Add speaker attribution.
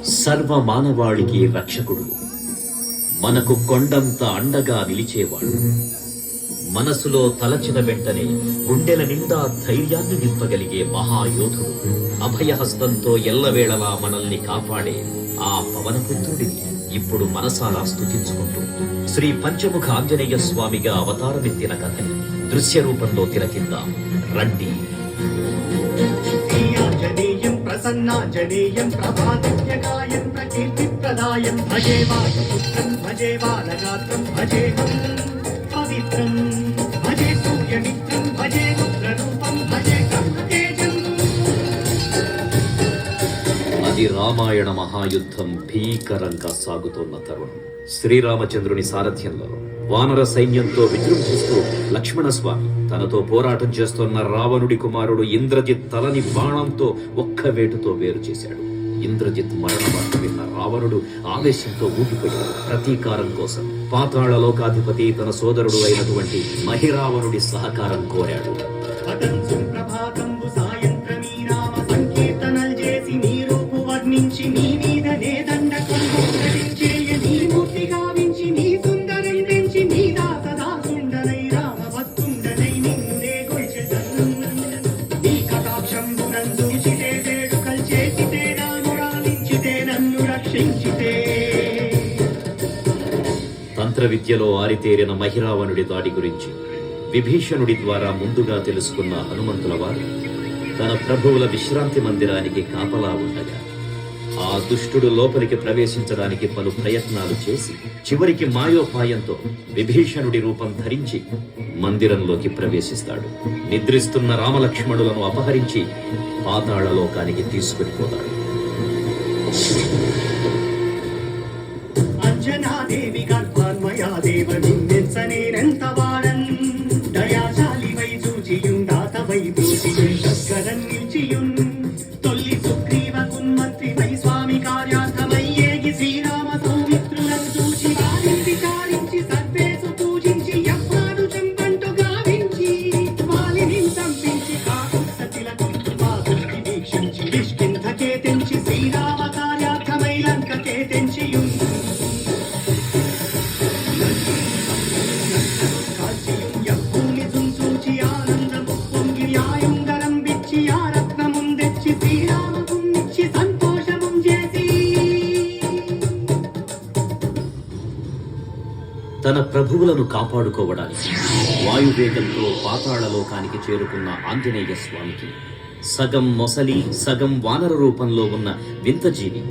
Speaker 1: సర్వ మానవాళికి రక్షకుడు, మనకు కొండంత అండగా నిలిచేవాడు. మనసులో తలచిన వెంటనే గుండెల నిండా ధైర్యాన్ని నింపగలిగే మహాయోధుడు, అభయహస్తంతో ఎల్లవేళలా మనల్ని కాపాడే ఆ పవనపుత్రుడిని ఇప్పుడు మనసారా స్తుతించుకుంటూ శ్రీ పంచముఖ ఆంజనేయ స్వామిగా అవతారమెత్తిన కథని దృశ్య రూపంలో తిలకిద్దాం రండి.
Speaker 2: ప్రసన్నాంజనేయం ప్రభాదిత్యగాయం ప్రకీర్తిప్రదాయం భజే వాయుపుత్రం భజే బాలగాత్రం భజేహం పవిత్రం భజే సూర్యమిత్రం భజే రుద్రరూపం భజే కర్మతేజం.
Speaker 1: అది రామాయణ మహాయుద్ధం భీకరంగా సాగుతోన్న తరుణం. శ్రీరామచంద్రుని సారథ్యంలో వానర సైన్యంతో విజృంభిస్తూ లక్ష్మణస్వామి తనతో పోరాటం చేస్తున్న రావణుడి కుమారుడు ఇంద్రజిత్ తలని బాణంతో ఒక్క వేటుతో వేరు చేశాడు. ఇంద్రజిత్ మరణ వార్త విన్న రావణుడు ఆవేశంతో ఊగిపోయాడు. ప్రతీకారం కోసం పాతాళ లోకాధిపతి తన సోదరుడు అయినటువంటి మహిరావణుడి సహకారం కోరాడు. తంత్ర విద్యలో ఆరితేరిన మహిరావణుడి దాడి గురించి విభీషణుడి ద్వారా ముందుగా తెలుసుకున్న హనుమంతుల వారు తన ప్రభువుల విశ్రాంతి మందిరానికి కాపలా ఉండగా ఆ దుష్టుడు లోపలికి ప్రవేశించడానికి పలు ప్రయత్నాలు చేసి చివరికి మాయోపాయంతో విభీషణుడి రూపం ధరించి మందిరంలోకి ప్రవేశిస్తాడు. నిద్రిస్తున్న రామలక్ష్మణులను అపహరించి పాతాళ లోకానికి తీసుకునిపోతాడు.
Speaker 2: అంజనాదేవి గర్భాన్మయాదేవ నిన్నెంత వాడన్ దయాశాలి వై చూచియుండాత వై దూషిగన్ నిలిచియున్ తొల్లి సుగ్రీవ కున్మంత్రి వై స్వామి కార్యార్థమయ్యేగి శ్రీరామ సౌమిత్రులను చూచి విచారించి సర్వేసు పూజించి యవ్వాడు చెంపంటు గావించి వాలిని సంపించి కాకుసతిలకు మా దృష్టి వీక్షించి కిష్కింధకే తెంచి శ్రీరామ కార్యార్థమై లంకకే తెంచియున్
Speaker 1: తన ప్రభువులను కాపాడుకోవడానికి వాయువేగంతో పాతాళ లోకానికి చేరుకున్న ఆంజనేయ స్వామికి సగం మొసలి సగం వానర రూపంలో ఉన్న వింత జీవి